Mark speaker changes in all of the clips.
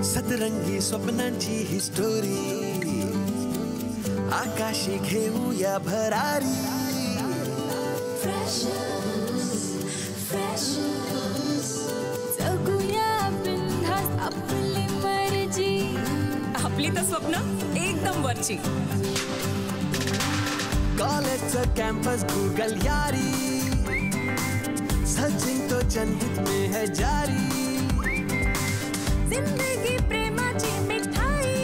Speaker 1: सतरंगी स्वप्नांची ही स्टोरी, आकाशी घेऊया भरारी.
Speaker 2: जगूया बिनधास्त आपली मर्जी. आपली तर स्वप्न एकदम वरची.
Speaker 1: कॉलेजचं कॅम्पस गूगल यारी, सचिन तो जनहित में है जारी.
Speaker 2: जिंदगी प्रेमाची मिठाई,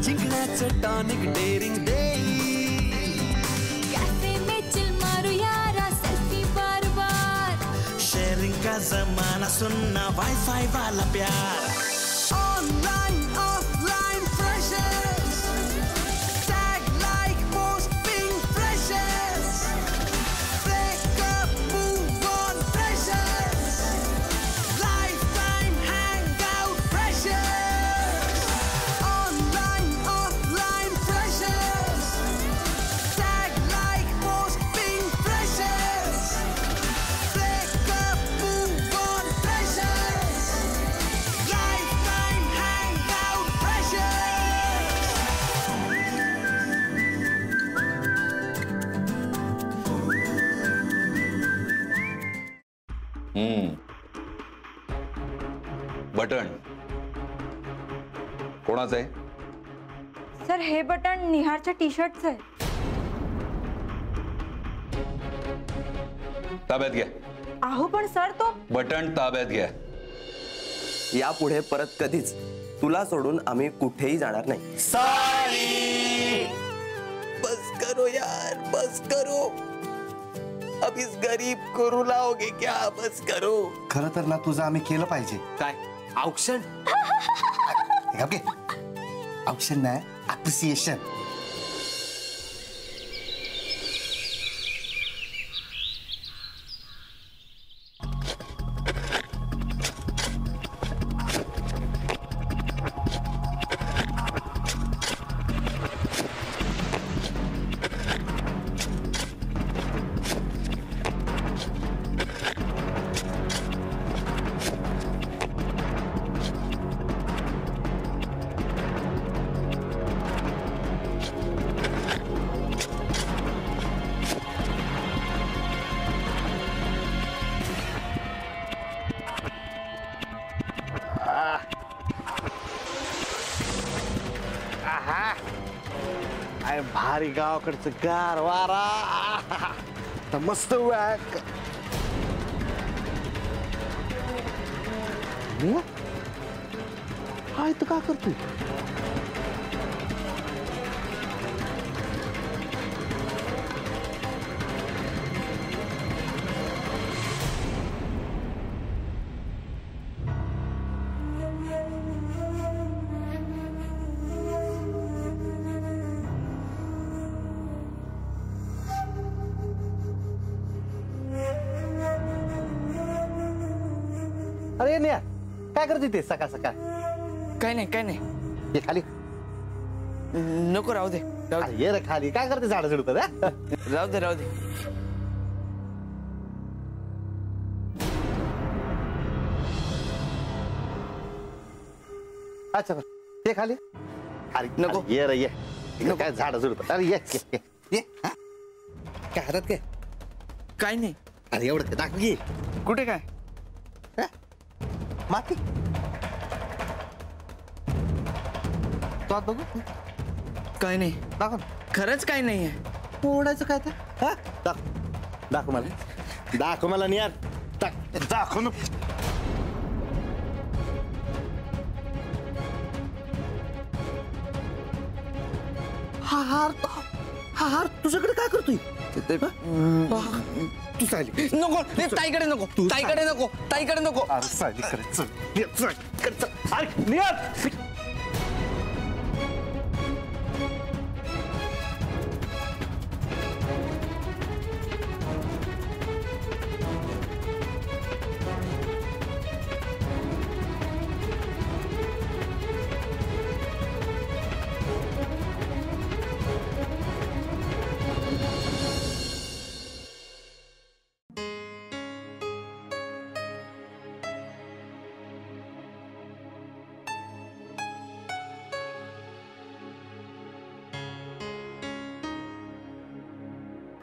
Speaker 1: जिंकण्याचं टॉनिक डेअरिंग देई.
Speaker 2: कॅफे में चिल मारूया रा सेल्फी बार बार.
Speaker 1: शेअरिंग का जमाना सुनना वाईफाई वाला प्यार. Online offline freshers, tag like posting freshers. Breakup move on freshers, lifetime hangout freshers. Online offline freshers, tag like posting freshers. Breakup move on freshers, lifetime hangout freshers.
Speaker 3: Button कोणाचं आहे?
Speaker 4: Sir हे button निहारच्या T शर्टचं आहे.
Speaker 3: ताब्यात घ्या.
Speaker 4: अहो पण sir तो
Speaker 3: button ताब्यात घ्या.
Speaker 5: यापुढे परत कधीच तुला सोडून आम्ही कुठेही जाणार नाही.
Speaker 1: सारी बस करो यार, बस करो. अब इस गरीब को रुलाओगे क्या? बस करो.
Speaker 6: खरं तर ना तुझं आम्ही केलं पाहिजे.
Speaker 5: काय औक्षण?
Speaker 6: ऑप्शन नाही, अप्रिसिएशन.
Speaker 7: काय भारी गावाकडचं गार वारा. तर मस्त वॅक. हाय तर का करतोय? अरे निया काय करते ते सकाळ सकाळ?
Speaker 8: काय नाही काय नाही.
Speaker 7: ये खाली.
Speaker 8: नको राहू दे राहू दे.
Speaker 7: ये रे खाली. काय करते झाड झुडत?
Speaker 8: राहू दे राहू दे.
Speaker 7: अच्छा ये खाली. अरे
Speaker 8: नको.
Speaker 7: ये रे ये. काय झाड झुडत? अरे ये ये ये. काय हातात काय?
Speaker 8: काय नाही.
Speaker 7: अरे एवढं दाखव की.
Speaker 8: कुठे काय?
Speaker 7: माती. तो आत बघू.
Speaker 8: काय नाही.
Speaker 7: दाखव.
Speaker 8: खरंच काय नाहीये.
Speaker 7: ओढायचं काय ते? हा? दाखव मला. दाखव मला नियार. दाखव ना. हा हार तुझ्याकडे काय करतोय? तू सायली.
Speaker 8: नको ताईकडे नको. ताईकडे नको. ताईकडे नको.
Speaker 7: अरे सायली करायचं. अरे नियार.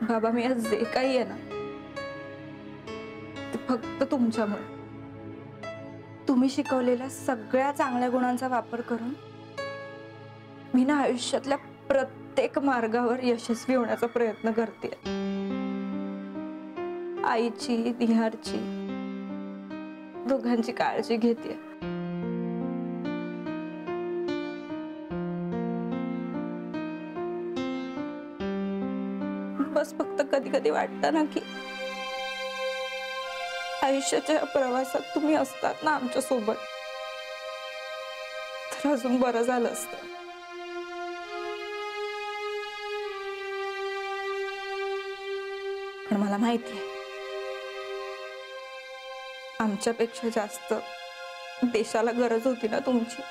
Speaker 4: बाबा मी आज जे काही आहे ना ते फक्त तुमच्यामुळे. तुम्ही शिकवलेल्या सगळ्या चांगल्या गुणांचा वापर करून मी ना आयुष्यातल्या प्रत्येक मार्गावर यशस्वी होण्याचा प्रयत्न करते. आईची, निहारची, दोघांची काळजी घेते. बस फक्त कधी कधी वाटतं ना की आयुष्याच्या प्रवासात तुम्ही असतात ना आमच्या सोबत, तर अजून बरं झालं असतं. पण मला माहिती आहे आमच्यापेक्षा जास्त देशाला गरज होती ना तुमची.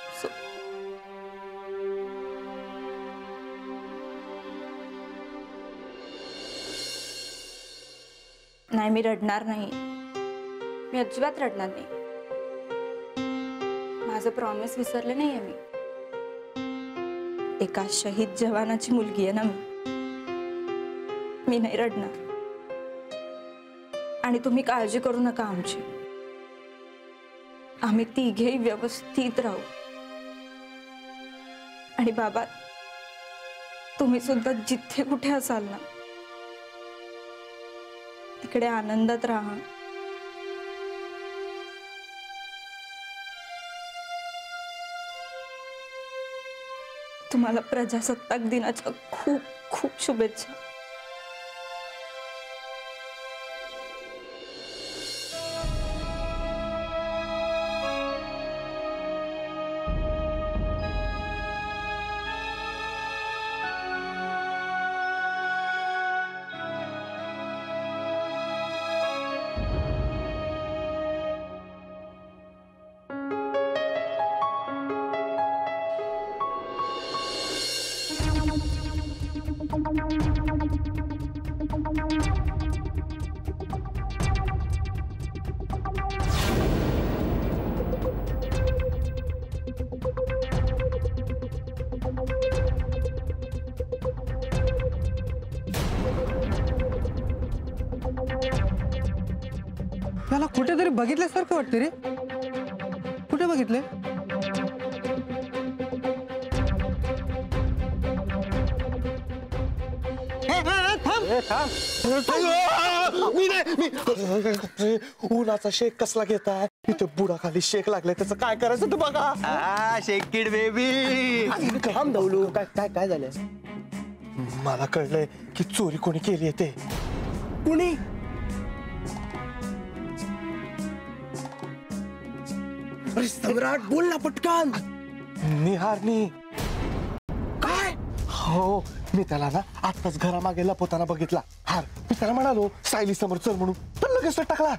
Speaker 4: नाही, मी रडणार नाही. मी अजिबात रडणार नाही. माझं प्रॉमिस विसरले नाहीये मी. एका शहीद जवानाची मुलगी आहे ना मी नाही रडणार. आणि तुम्ही काळजी करू नका आमची. आम्ही तिघेही व्यवस्थित राहू. आणि बाबा तुम्ही सुद्धा जिथे कुठे असाल ना तिकडे आनंदात राहा. तुम्हाला प्रजासत्ताक दिनाच्या खूप खूप शुभेच्छा.
Speaker 3: त्याला कुठेतरी बघितल्यासारखं वाटते रे. कुठे बघितले?
Speaker 7: उन्हाचा शेक कसला घेताय? इथे बुडाखाली शेक लागलाय, त्याचं काय करायचं ते बघा.
Speaker 5: शेक किड बेबी.
Speaker 7: काम दवलू. काय झालंय? मला कळलंय की चोरी कोणी केली ते.
Speaker 5: कुणी? अरे सम्राट बोल ना पटकन.
Speaker 7: निहारनी. काय? हो, मी त्याला ना आताच घरामागे लपवताना बघितला हार. मी त्याला म्हणालो सायली समोर चल म्हणून, तर लगेच टाकला.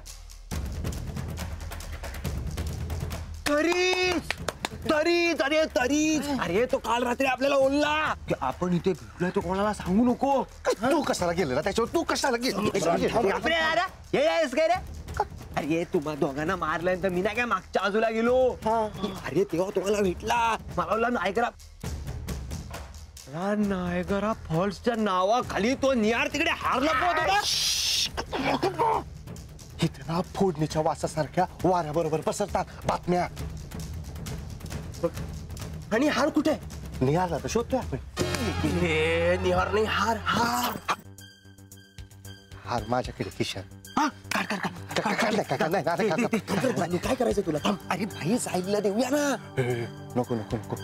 Speaker 5: तरीच अरे तो काल रात्री आपल्याला बोलला की आपण इथे भेटलोय, तो कोणाला सांगू नको.
Speaker 7: तू कशाला गेलेला त्याच्यावर? तू कशाला
Speaker 5: काय रे? अरे तुम्हा दोघांना मारल्यानंतर मी नाही काय मागच्या बाजूला गेलो. अरे तेव्हा तुम्हाला भेटला. मला नायगरा फॉल्सच्या नावाखाली तो निहार तिकडे हारला पोहत होता.
Speaker 7: इथे ना फोडणीच्या वासासारख्या वाऱ्याबरोबर पसरतात बातम्या.
Speaker 5: आणि हार कुठे?
Speaker 7: निहारला तर शोधतोय आपण.
Speaker 5: निहार नाही, हार हार
Speaker 7: हार माझ्याकडे खिशात.
Speaker 5: काय करायचं तुला? अरे भाई साईडला देऊया ना.
Speaker 7: नको नको नको.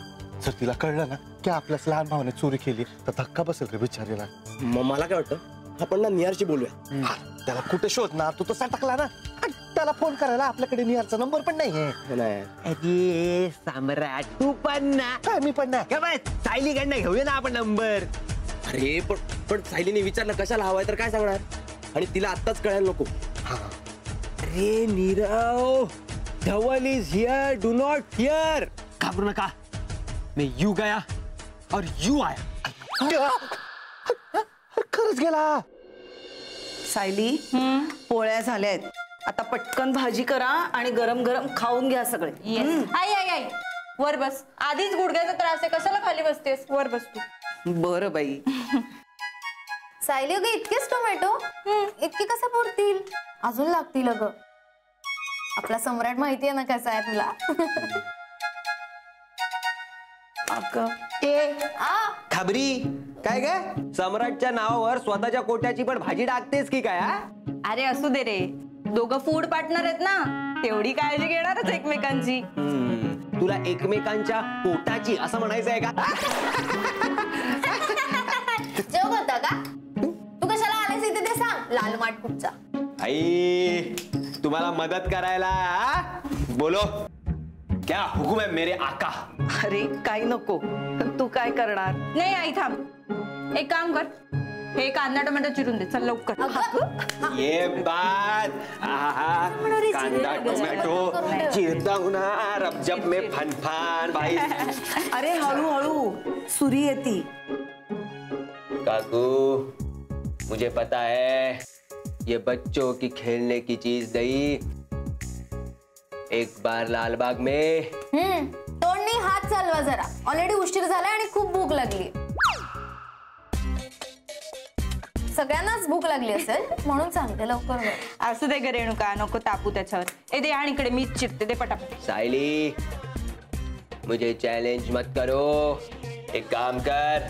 Speaker 7: जर तिला कळलं ना की आपल्याच लहान भावाने चोरी केली तर धक्का बसेल रे बिचारीला.
Speaker 5: मला काय वाटतं आपण ना निहारशी बोलूया.
Speaker 7: त्याला कुठे शोधणार? तू तसा टाकला ना. त्याला फोन करायला आपल्याकडे निहारचा नंबर पण नाहीये.
Speaker 5: अरे सम्राट तू पण ना.
Speaker 7: काय मी पण नाही.
Speaker 5: काय बाय सायलीकडनं घेऊया ना आपण नंबर. अरे पण सायलीने विचारलं कशाला हवाय तर काय सांगणार? आणि तिला आत्ताच कळायला नको. अरे Nirav, Dhaval is here, do not fear. घाबरू नका. मैं यू गया और यू आया.
Speaker 7: खरंच गेला.
Speaker 9: सायली, पोळ्या झाल्यात. आता पटकन भाजी करा आणि गरम गरम खाऊन घ्या सगळे.
Speaker 4: आई आई आई वर बस. आधीच गुडघ्याचा त्रास आहे, कशाला खाली बसतेस? वर बस तू.
Speaker 9: बरं बाई.
Speaker 10: सायली अगं इतकेच टोमॅटो इतके कसे पुरतील? अजून लागतील अगं. आपला सम्राट माहिती आहे ना कसा आहे तुला.
Speaker 5: खबरी काय काय सम्राटच्या नावावर स्वतःच्या कोट्याची पण भाजी टाकतेस की काय?
Speaker 4: अरे असू दे रे, दोघं फूड पार्टनर आहेत ना, तेवढी काळजी घेणारच एकमेकांची.
Speaker 5: तुला एकमेकांच्या पोटाची असं म्हणायचं आहे का?
Speaker 10: जेव होता का तू? कशाला आलेस इथे ते सांग. लाल माटकुटचा
Speaker 5: आई तुम्हाला मदत करायला. बोलो क्या हुकुम है मेरे आका.
Speaker 9: अरे काही नको, तू काय करणार?
Speaker 4: नाही आई थांब, एक काम कर, हे कांदा टोमॅटो चिरून दे, चल लवकर.
Speaker 5: ये बात. कांदा टोमॅटो चिरता होणार अब जब मैं फनफान भाई.
Speaker 9: अरे हळूहळू, सुरी येती.
Speaker 5: काकू मुझे पता है ये बच्चों की खेलने की चीज नहीं. एक बार लालबाग में
Speaker 10: तोंडनी हात चालवा जरा. ऑलरेडी उशीर झालाय आणि खूप भूक लागली. सगळ्यांनाच भूक लागली असेल म्हणून सांगते लवकर कर.
Speaker 4: असू दे ग रेणुका, नको तापू त्याच्यावर. ए दे आणि इकडे मीच चिरते, दे पटापट.
Speaker 5: सायली मुझे चैलेंज मत करो. एक काम कर,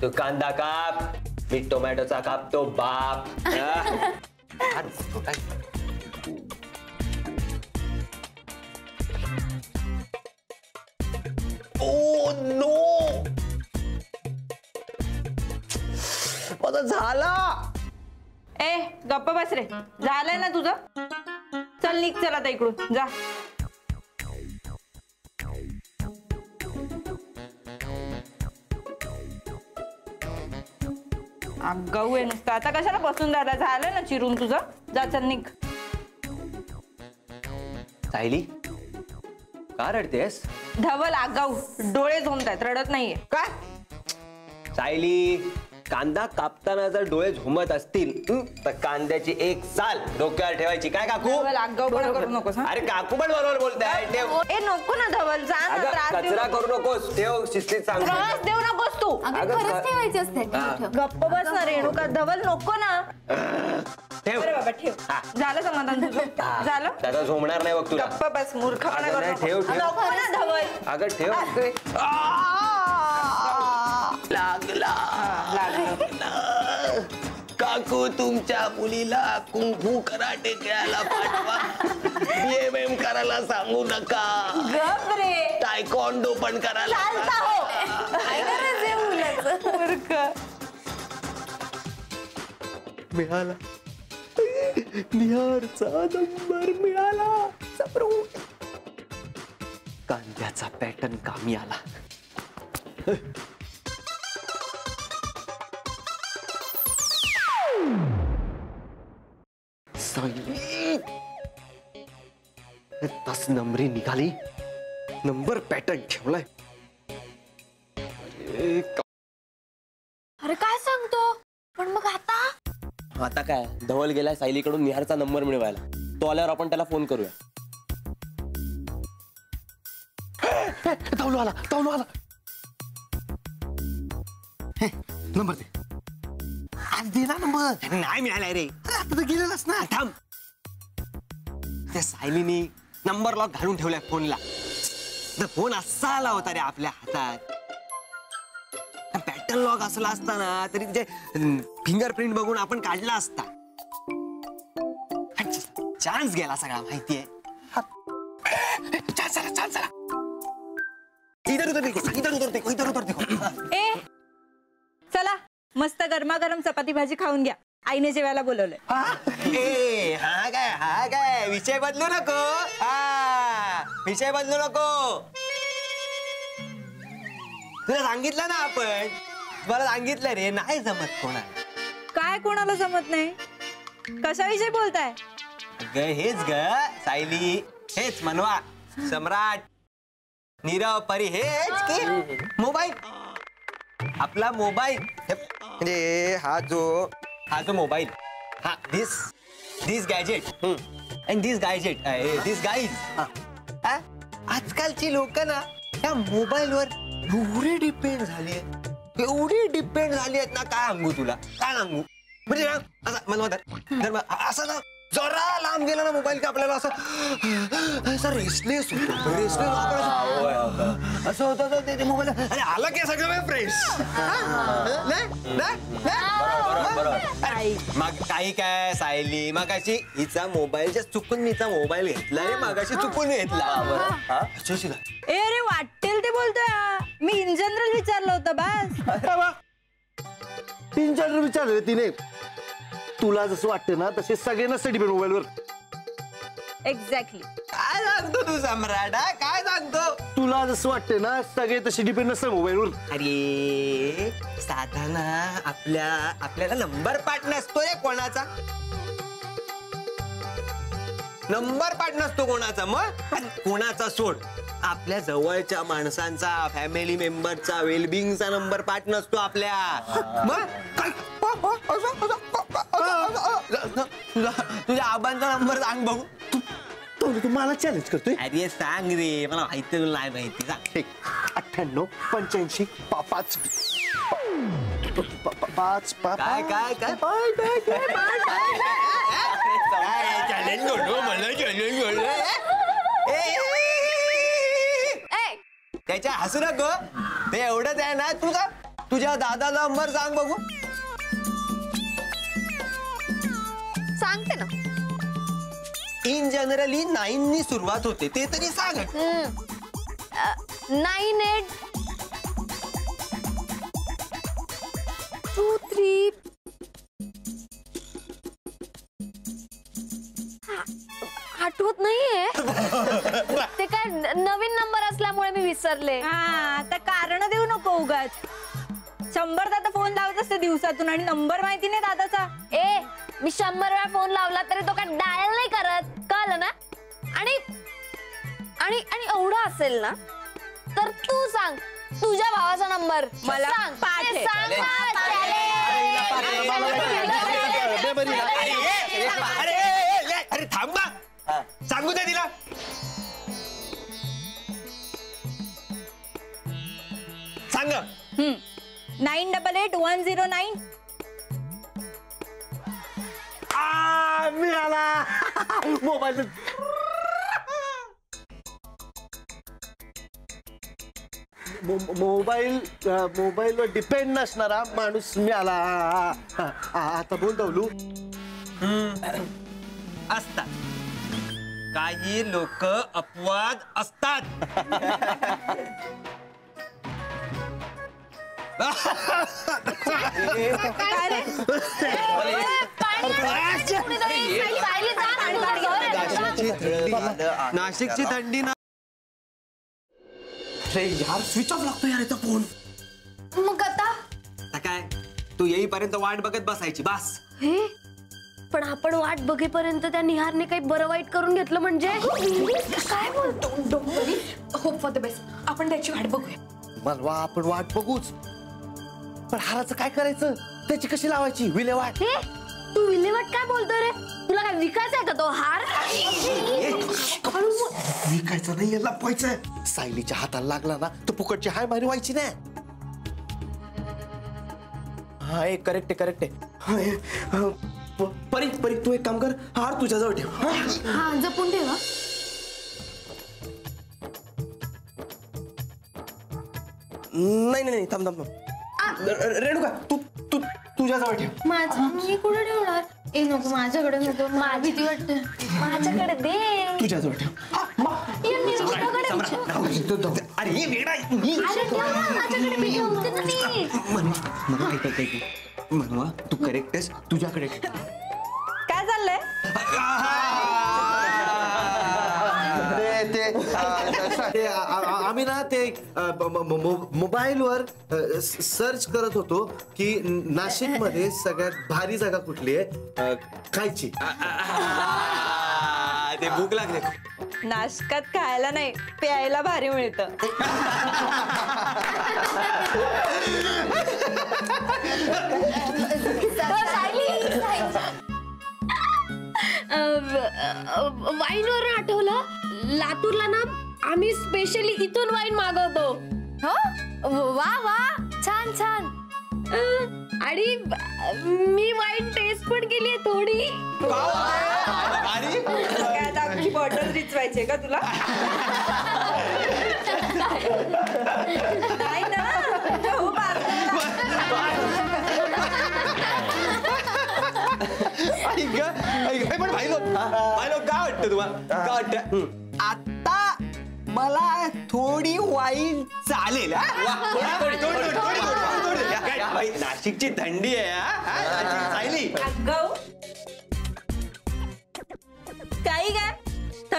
Speaker 5: तू कांदा काप, मी टोमॅटोचा कापतो बाप. ओ नो, माझा झाला.
Speaker 4: ए गप्प बस रे, झालंय ना तुझं. चल निघ, चल आता इकडून जा. अगं आहे नुसतं, आता कशाला बसून राहिला? झालं ना चिरून तुझं, जा चल निघ.
Speaker 5: सायली का रडतेस?
Speaker 4: धवल आगाऊ, डोळे झोमतायत, रडत नाहीये.
Speaker 5: काय? सायली कांदा कापताना जर डोळे झुमत असतील तर कांद्याची एक साल डोक्यावर ठेवायची. काय काकू?
Speaker 4: धवल आगाऊपणा करू नकोस.
Speaker 5: अरे काकू पण बरोबर बोलताय. ठेव.
Speaker 4: ए नको ना धवल, जा ना, त्रास देऊ
Speaker 5: कचरा
Speaker 4: नकोस.
Speaker 5: करू नकोस. ठेव शिस्तीत सांग.
Speaker 4: त्रास देऊ नकोस तू.
Speaker 10: अगं खरंच ठेवायची असते. ठेव.
Speaker 4: गप्प बस ना रेणुका, धवल नको ना.
Speaker 5: ठेव.
Speaker 4: अरे बाबा ठेव. झालं समाधान तुझं? झालं?
Speaker 5: त्याचा झोमणार नाही बघ तुला.
Speaker 4: गप्प बस, मूर्खपणा
Speaker 5: अगं
Speaker 4: करू
Speaker 5: नाही,
Speaker 4: नकोस.
Speaker 5: ठेव, ठेव.
Speaker 4: नको ना धवल.
Speaker 5: अगं ठेव. लागला. काकू तुमच्या मुलीला कुंफू कराटे खेळायला पाठवा. BMM करायला सांगू नका.
Speaker 4: गप रे.
Speaker 5: टायकोंडो पण करायला
Speaker 4: चालता हो.
Speaker 10: काय करायचंय मुलाचं?
Speaker 4: मूर्ख.
Speaker 5: मिळाला. निहारचा नंबर मिळाला. कांद्याचा पॅटर्न कामी आला. तास नंबरी निघाली, नंबर पॅटर्न ठेवलाय.
Speaker 10: अरे काय सांगतो? पण मग
Speaker 5: आता काय, धवल गेलाय सायलीकडून निहारचा नंबर मिळवायला. तो आल्यावर आपण त्याला फोन करूया.
Speaker 7: तावलो आला, तावलो आला. नंबर दे. आज दे ना नंबर.
Speaker 5: नाही मिळालाय रे.
Speaker 7: आता तर गेलेलाच ना.
Speaker 5: थांब. त्या सायलीनी नंबर लॉक घालून ठेवलाय फोनला. तर फोन असा आला होता रे आपल्या हातात. पॅटर्न लॉक असला असताना तरी तिचे फिंगरप्रिंट बघून आपण काढला असता. चान्स गेला सगळा, माहितीये.
Speaker 7: चाल चला.
Speaker 5: इधर उधर देखो, इधर उधर देखो, इधर उधर देखो.
Speaker 4: ए चला, मस्त गरमागरम चपाती भाजी खाऊन घ्या. आईने जेवायला बोलवलंय.
Speaker 5: हा काय विषय बदलू नको. विषय बदलू नको. तुला सांगितलं ना आपण. मला सांगितलं रे, नाही जमत कोणाला.
Speaker 4: काय कोणाला जमत नाही? कशाविषयी बोलताय?
Speaker 5: हेच ग सायली, हेच मनवा. सम्राट, नीरव, परी, हेच की मोबाईल. आपला मोबाईल म्हणजे हा जो मोबाईल, हा दिस गॅजेट अँड दिस गाईज. आजकालची लोक ना त्या मोबाईलवर एवढी डिपेंड झाली आहेत ना, काय सांगू तुला, काय सांगू. म्हणजे ना असा मला असं ना जरा लांब गेला ना मोबाईल की आपल्याला असं रेस्टलेस होतो असं होतं ते मोबाईल आणि आला की सगळं फ्रेश. मग काही काय सायली मागाशी हिचा मोबाईलच्या चुकून मीचा मोबाईल घेतला रे मागाशी चुकून घेतला.
Speaker 4: ए अरे वाटेल ते बोलतोय मी इन जनरल विचारलं होतं बस.
Speaker 7: इन जनरल विचारले तिने. तुला जसं वाटतं ना तसे सगळे नसते डिपेंड मोबाईलवर.
Speaker 4: एक्झॅक्टली.
Speaker 5: काय सांगतो तू सम्राट काय सांगतो.
Speaker 7: तुला जसं वाटतं ना सगळे तसे डिपेंड नसते मोबाईलवर.
Speaker 5: अरे साधा ना आपल्याला नंबर पाठ नसतो रे कोणाचा. नंबर पाठ नसतो कोणाचा. मग कोणाचा सोड आपल्या जवळच्या माणसांचा फॅमिली मेंबरचा वेलबिंगचा नंबर पाठ नसतो आपल्या. मग तुझ्या आबांचा नंबर सांग बघू.
Speaker 7: तू मला चॅलेंज करतोय.
Speaker 5: अरे सांग रे मला माहिती तुला नाही माहिती सांग.
Speaker 7: 98 85 5
Speaker 5: काय काय काय त्याच्या हसू नको ते एवढंच आहे ना. तुझ्या दादाचा नंबर सांग बघू.
Speaker 10: सांगते ना.
Speaker 5: इन जनरली 9 नी सुरुवात होते ते तरी सांग.
Speaker 10: 9823 आठवत नाहीये. ते काय नवीन नंबर असल्यामुळे मी विसरले.
Speaker 4: आता कारण देऊ नको उगाच. 100 दादा फोन लावत असते दिवसातून आणि नंबर माहिती नाही दादाचा.
Speaker 10: ए मी 100 वेळा फोन लावला तरी तो काय डायल नाही करत. कळलं ना. आणि आणि आणि एवढा असेल ना तर तू सांग तुझ्या भावाचा नंबर.
Speaker 4: मला
Speaker 10: सांग.
Speaker 4: पाठ आहे.
Speaker 10: सांग ना.
Speaker 5: अरे थांबा सांगू दे तिला. सांग.
Speaker 4: 988109.
Speaker 7: मिळाला मोबाईल. मोबाईलवर डिपेंड नसणारा माणूस मिळाला. आता बोल दवलू.
Speaker 5: असतात काही लोक अपवाद असतात. नाशिकची थंडी ना. यार स्विच ऑफ लागतो यार याचा फोन.
Speaker 10: मग आता
Speaker 5: काय तू येईपर्यंत वाट बघत बसायची बस.
Speaker 10: हे पण आपण वाट बघेपर्यंत त्या निहारने काही बरं वाईट करून घेतलं म्हणजे काय बोलतो. Hope for the best. आपण त्याची वाट बघूया.
Speaker 7: मलवा आपण वाट बघूच पण हाराचं काय करायचं. त्याची कशी लावायची विल्हेवाट.
Speaker 10: हे तू विल्हेवाट काय बोलतोय रे. तुला काय विकायचा आहे का तो हार.
Speaker 7: विकायचं नाही लपवायचं. सायलीच्या हाताला लागला ना तर फुकटची हाय मारी व्हायची नाही.
Speaker 5: हा एक करेक्ट आहे. परी तू एक काम कर हार तुझ्याजवळ ठेव.
Speaker 10: हा जपून ठेवा.
Speaker 5: नाही थांब रेणुका तू तुझ्याजवळ ठेव.
Speaker 10: मी कुठे ठेवणार. ए नको माझ्याकडे नको. मला भीती वाटते. माझ्याकडे दे.
Speaker 5: तुझ्याजवळ ठेव. अरे हे वेडा म्हणवा तू करेक्ट आहेस. तुझ्याकडे
Speaker 4: काय चाललंय.
Speaker 7: आम्ही ना ते मोबाईलवर सर्च करत होतो की नाशिक मध्ये सगळ्यात भारी जागा कुठली आहे खायची.
Speaker 5: ते भूक लागले.
Speaker 4: नाशकात खायला नाही प्यायला भारी मिळतं.
Speaker 10: वाईनवर आठवलं. लातूरला ना आम्ही स्पेशली इथून वाईन मागवतो. हो वा वा छान छान. आणि मी वाईन टेस्ट पण केली आहे थोडी.
Speaker 4: अख्खी बॉटल रिचवायची का तुला? नाही ना खूप
Speaker 5: पण भाई लोक काय वाटतं तुम्हाला? काय वाटतं?
Speaker 1: आता मला थोडी वाईन चालेल.
Speaker 5: नाशिकची थंडी आहे सायली.
Speaker 4: काही काय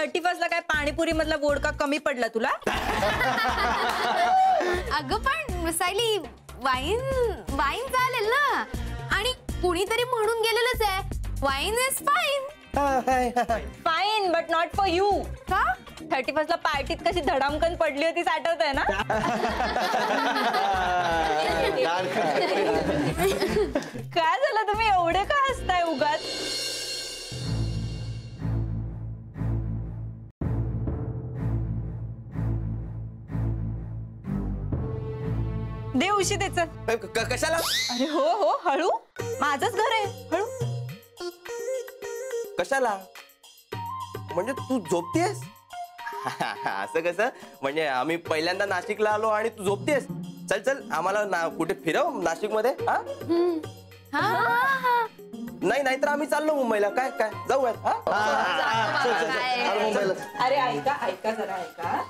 Speaker 4: 31 ला काय पाणीपुरी मधला वोडका कमी पडला तुला?
Speaker 10: अगं पण सायली वाईन चालेल ना. आणि कुणीतरी म्हणून गेलेलंच आहे wine is fine.
Speaker 4: Fine but not for you.
Speaker 10: का?
Speaker 4: 31 ला पार्टीत कशी धडामकन पडली होती आठवत आहे ना? काय झालं तुम्ही एवढे का हसताय उगाच? दे उशी त्याच.
Speaker 5: कशाला?
Speaker 4: अरे हो हो हळू, माझंच घर आहे, हळू.
Speaker 5: कशाला? म्हणजे तू झोपतेस? असं कसं? म्हणजे आम्ही पहिल्यांदा नाशिकला आलो आणि तू झोपतेस? चल चल आम्हाला कुठे फिरव नाशिक मध्ये. नाही नाहीतर आम्ही चाललो मुंबईला. काय काय जाऊयात? मुंबईला.
Speaker 4: अरे ऐका जरा ऐका.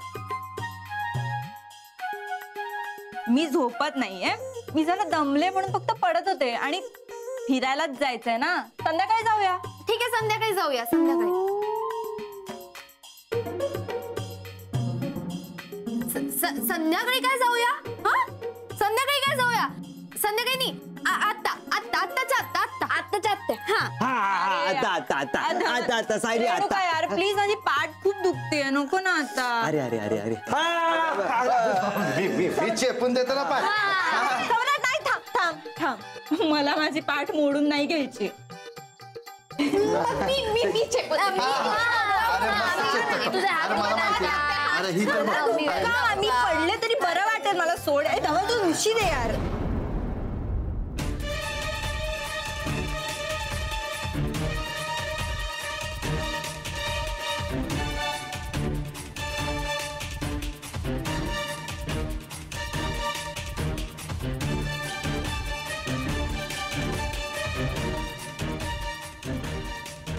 Speaker 4: मी झोपत नाहीये, मी जरा दमले म्हणून फक्त पडत होते आणि फिरायलाच जायचंय ना. संध्याकाळी जाऊया.
Speaker 10: ठीक आहे संध्याकाळी जाऊया. संध्याकाळी संध्याकाळी काय जाऊया? संध्याकाळी काय जाऊया? संध्याकाळी नाही आत्ताच्या
Speaker 1: आता सायली आता.
Speaker 4: यार प्लीज, माझी पाठ खूप दुखते, नको ना आता.
Speaker 5: अरे अरे अरे अरे
Speaker 6: मी चेपून देतो ना पाय.
Speaker 4: नाही, थांब. मला माझी पाठ मोडून नाही घ्यायची. मी पडले तरी बरं वाटेल मला. सोड तू उशी दे यार.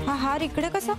Speaker 4: हा हार इकडे कसा?